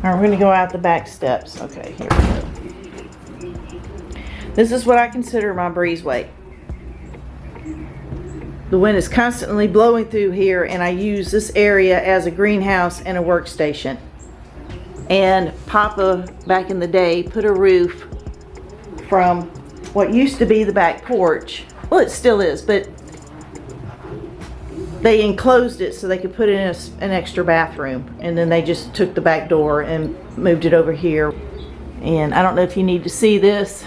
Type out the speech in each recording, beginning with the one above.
Alright, we're going to go out the back steps. Okay, here we go. This is what I consider my breezeway. The wind is constantly blowing through here, and I use this area as a greenhouse and a workstation. And Papa, back in the day, put a roof from what used to be the back porch. Well, it still is, but they enclosed it so they could put in an extra bathroom, and then they just took the back door and moved it over here. And I don't know if you need to see this,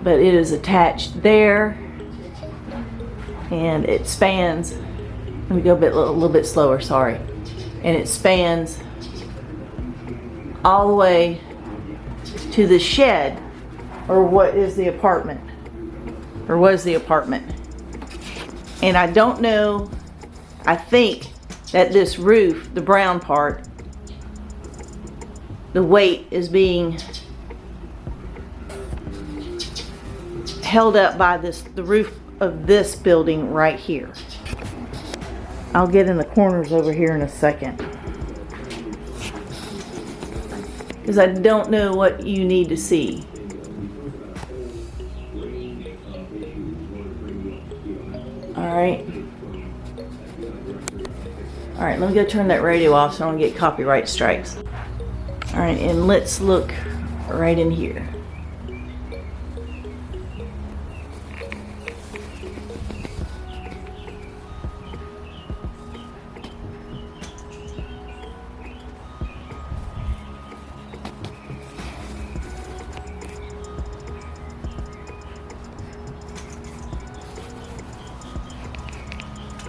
but it is attached there, and it spans. Let me go a little bit slower, sorry. And it spans all the way to the shed, or what is the apartment, or was the apartment. And I don't know, I think that this roof, the brown part, the weight is being held up by the roof of this building right here. I'll get in the corners over here in a second, because I don't know what you need to see. Alright, let me go turn that radio off so I don't get copyright strikes. Alright, and let's look right in here.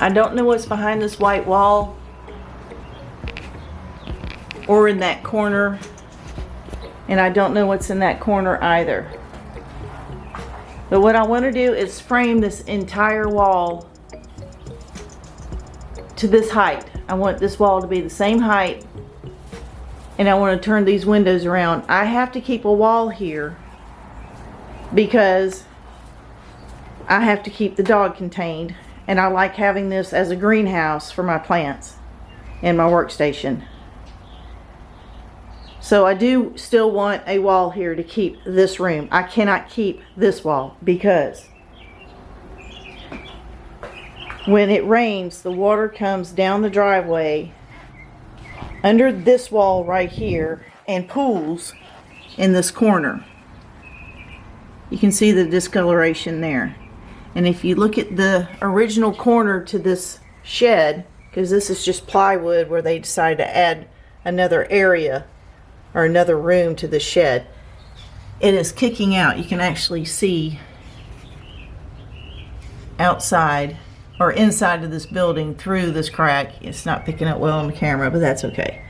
I don't know what's behind this white wall or in that corner, and I don't know what's in that corner either. But what I want to do is frame this entire wall to this height. I want this wall to be the same height, and I want to turn these windows around. I have to keep a wall here because I have to keep the dog contained. And I like having this as a greenhouse for my plants and my workstation. So I do still want a wall here to keep this room. I cannot keep this wall because when it rains, the water comes down the driveway under this wall right here and pools in this corner. You can see the discoloration there. And if you look at the original corner to this shed, because this is just plywood where they decided to add another area or another room to the shed, it is kicking out. You can actually see outside or inside of this building through this crack. It's not picking up well on the camera, but that's okay.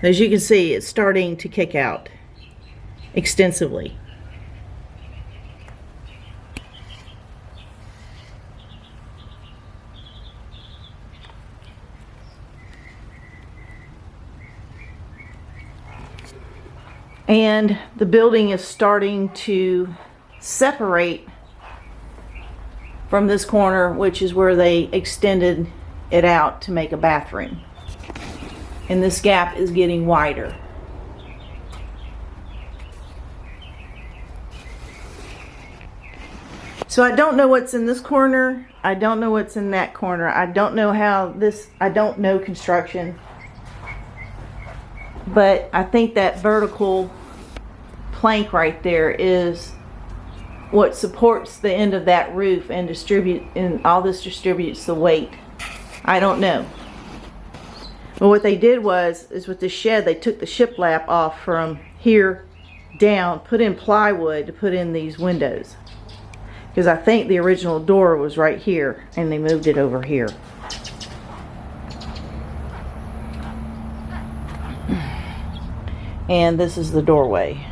As you can see, it's starting to kick out extensively. And the building is starting to separate from this corner, which is where they extended it out to make a bathroom. And this gap is getting wider. So I don't know what's in this corner. I don't know what's in that corner. I don't know how this, I don't know construction. But I think that vertical plank right there is what supports the end of that roof and all this distributes the weight. I don't know. But what they did is with the shed, they took the shiplap off from here down, put in plywood to put in these windows. Because I think the original door was right here and they moved it over here. And this is the doorway.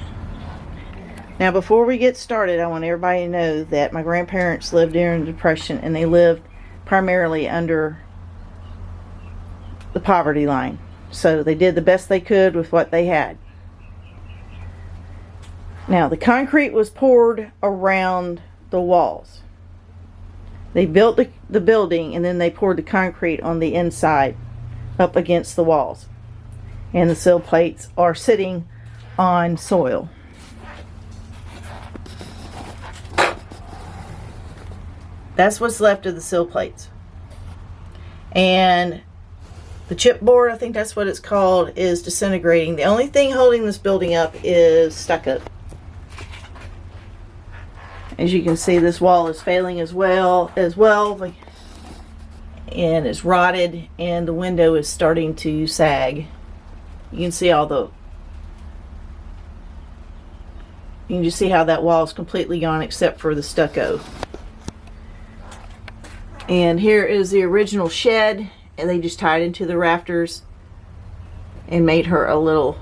Now before we get started, I want everybody to know that my grandparents lived during the Depression, and they lived primarily under the poverty line. So they did the best they could with what they had. Now the concrete was poured around the walls. They built the building, and then they poured the concrete on the inside up against the walls. and the sill plates are sitting on soil. That's what's left of the sill plates. And the chipboard, I think that's what it's called, is disintegrating. The only thing holding this building up is stucco. As you can see, this wall is failing as well, and it's rotted, and the window is starting to sag. You can see you can just see how that wall is completely gone except for the stucco. And here is the original shed, and they just tied into the rafters and made her a little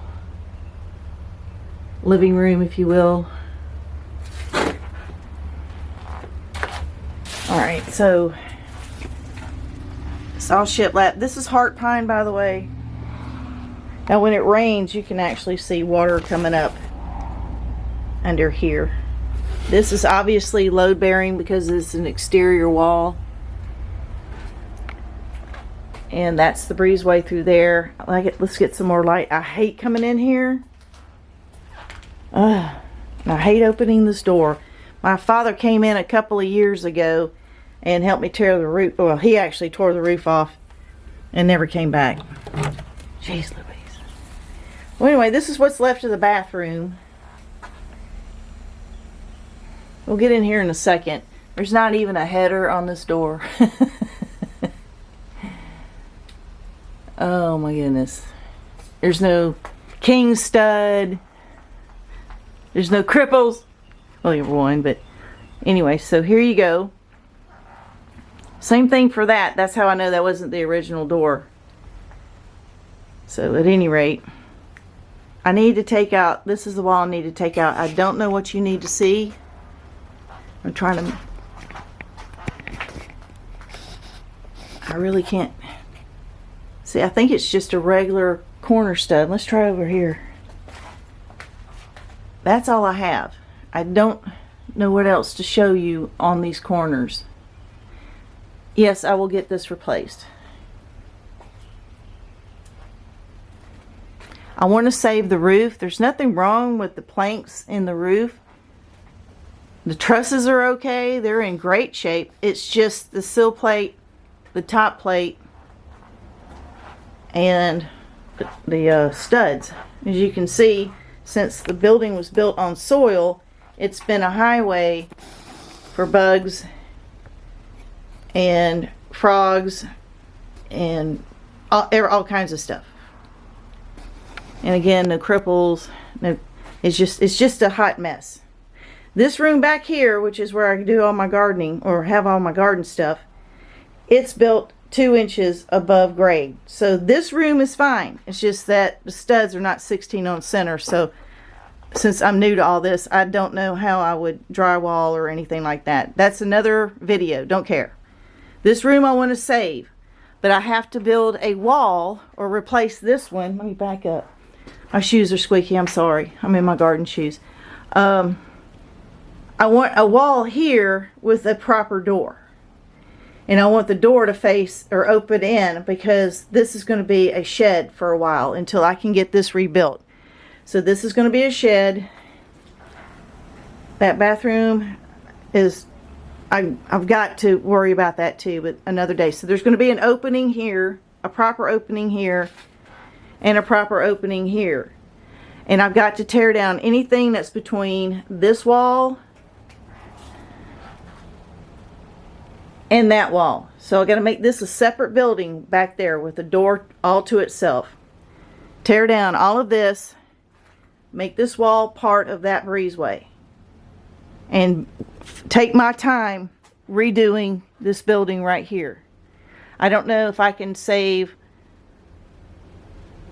living room, if you will. Alright, so it's all shiplap. This is heart pine, by the way. Now when it rains, you can actually see water coming up under here. This is obviously load bearing because it's an exterior wall. And that's the breezeway through there. I like it. Let's get some more light. I hate coming in here. And I hate opening this door. My father came in a couple of years ago and helped me tear the roof. Well, he actually tore the roof off and never came back. Jeez Louise. Well, anyway, this is what's left of the bathroom. We'll get in here in a second. There's not even a header on this door. Oh my goodness. There's no king stud. There's no cripples. Well, you have one, but anyway, so here you go. Same thing for that. That's how I know that wasn't the original door. So at any rate, I need to take out, this is the wall I need to take out. I don't know what you need to see. I'm trying to, I really can't see. I think it's just a regular corner stud. Let's try over here. That's all I have. I don't know what else to show you on these corners. Yes, I will get this replaced. I want to save the roof. There's nothing wrong with the planks in the roof. The trusses are okay. They're in great shape. It's just the sill plate, the top plate, and the studs. As you can see, since the building was built on soil, it's been a highway for bugs and frogs and all kinds of stuff. And again, no cripples. No, it's just a hot mess. This room back here, which is where I do all my gardening or have all my garden stuff, it's built 2 inches above grade. So this room is fine. It's just that the studs are not 16 on center. So since I'm new to all this, I don't know how I would drywall or anything like that. That's another video. Don't care. This room I want to save, but I have to build a wall or replace this one. Let me back up. My shoes are squeaky. I'm sorry. I'm in my garden shoes. I want a wall here with a proper door. And I want the door to face or open in because this is going to be a shed for a while until I can get this rebuilt. So this is going to be a shed. That bathroom is, I've got to worry about that too, but another day. So there's going to be an opening here, a proper opening here, and a proper opening here. And I've got to tear down anything that's between this wall and that wall. So I got to make this a separate building back there with a door all to itself. Tear down all of this, make this wall part of that breezeway, and take my time redoing this building right here. I don't know if I can save,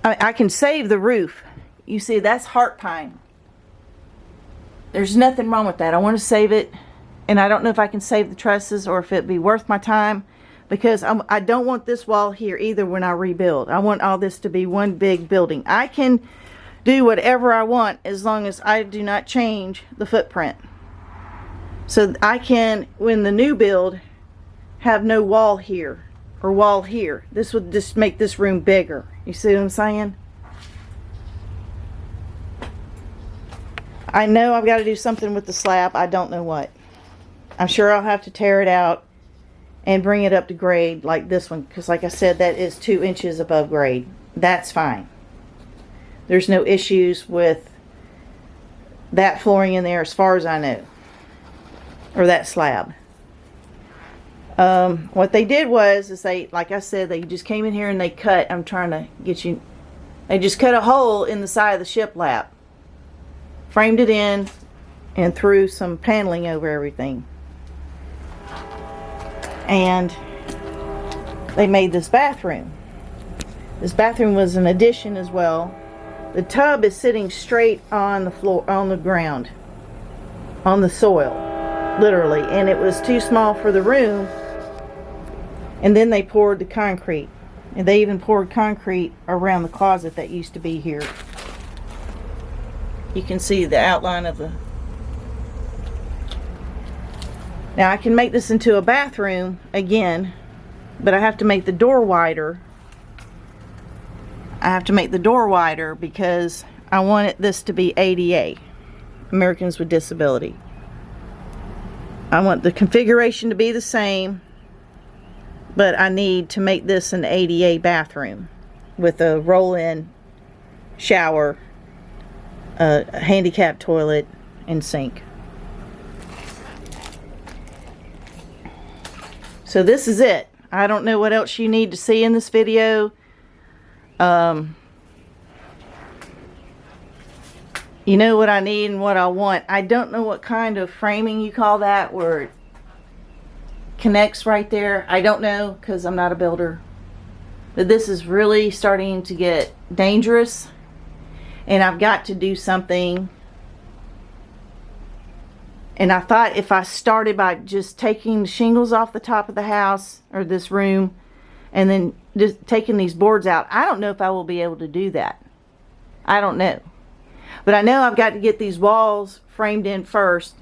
I can save the roof. You see, that's heart pine. There's nothing wrong with that. I want to save it. And I don't know if I can save the trusses or if it'd be worth my time, because I don't want this wall here either when I rebuild. I want all this to be one big building. I can do whatever I want as long as I do not change the footprint. So I can, when the new build, have no wall here or wall here. This would just make this room bigger. You see what I'm saying? I know I've got to do something with the slab. I don't know what. I'm sure I'll have to tear it out and bring it up to grade like this one, because like I said, that is 2 inches above grade. That's fine. There's no issues with that flooring in there as far as I know, or that slab. What they did was, is they, like I said, they just came in here and they cut, I'm trying to get you, they just cut a hole in the side of the shiplap, framed it in, and threw some paneling over everything. And they made this bathroom. This bathroom was an addition as well. The tub is sitting straight on the floor, on the ground, on the soil, literally, and it was too small for the room. And then they poured the concrete, and they even poured concrete around the closet that used to be here. You can see the outline of the... Now I can make this into a bathroom again, but I have to make the door wider. I have to make the door wider because I want this to be ADA, Americans with Disability. I want the configuration to be the same, but I need to make this an ADA bathroom with a roll-in shower, a handicap toilet, and sink. So this is it. I don't know what else you need to see in this video. You know what I need and what I want. I don't know what kind of framing you call that, where it connects right there. I don't know, because I'm not a builder. But this is really starting to get dangerous, and I've got to do something. And I thought if I started by just taking the shingles off the top of the house, or this room, and then just taking these boards out, I don't know if I will be able to do that. I don't know. But I know I've got to get these walls framed in first.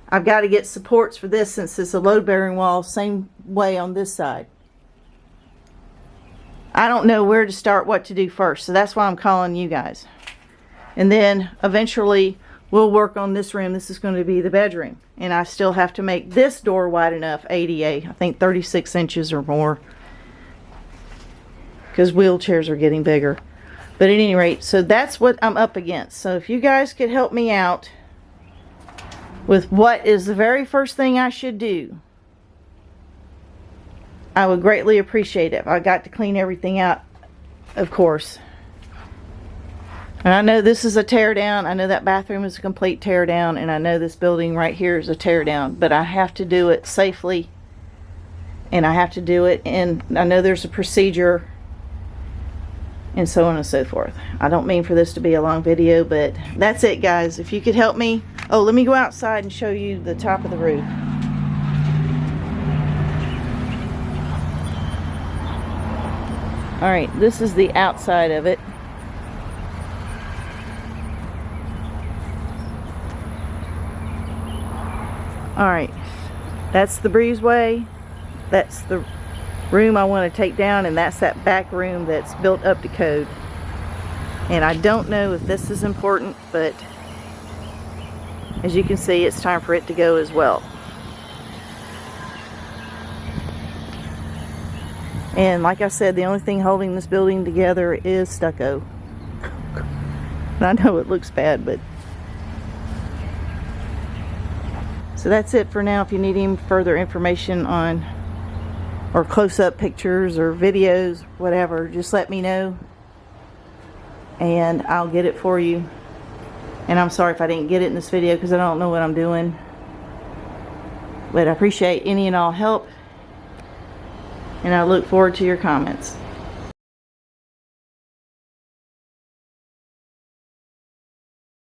I've got to get supports for this, since it's a load-bearing wall, same way on this side. I don't know where to start, what to do first, so that's why I'm calling you guys. And then eventually we'll work on this room. This is going to be the bedroom, and I still have to make this door wide enough, ADA, I think 36 inches or more, because wheelchairs are getting bigger. But at any rate, so that's what I'm up against. So if you guys could help me out with what is the very first thing I should do, I would greatly appreciate it. I got to clean everything out, of course. And I know this is a tear down. I know that bathroom is a complete tear down, and I know this building right here is a tear down, but I have to do it safely, and I have to do it, and I know there's a procedure, and so on and so forth. I don't mean for this to be a long video, but that's it, guys. If you could help me. Oh, let me go outside and show you the top of the roof. Alright, this is the outside of it. Alright, that's the breezeway. That's the room I want to take down, and that's that back room that's built up to code. And I don't know if this is important, but as you can see, it's time for it to go as well. And like I said, the only thing holding this building together is stucco. And I know it looks bad, but... So that's it for now. If you need any further information on, or close-up pictures or videos, whatever, just let me know, and I'll get it for you. And I'm sorry if I didn't get it in this video, because I don't know what I'm doing. But I appreciate any and all help, and I look forward to your comments.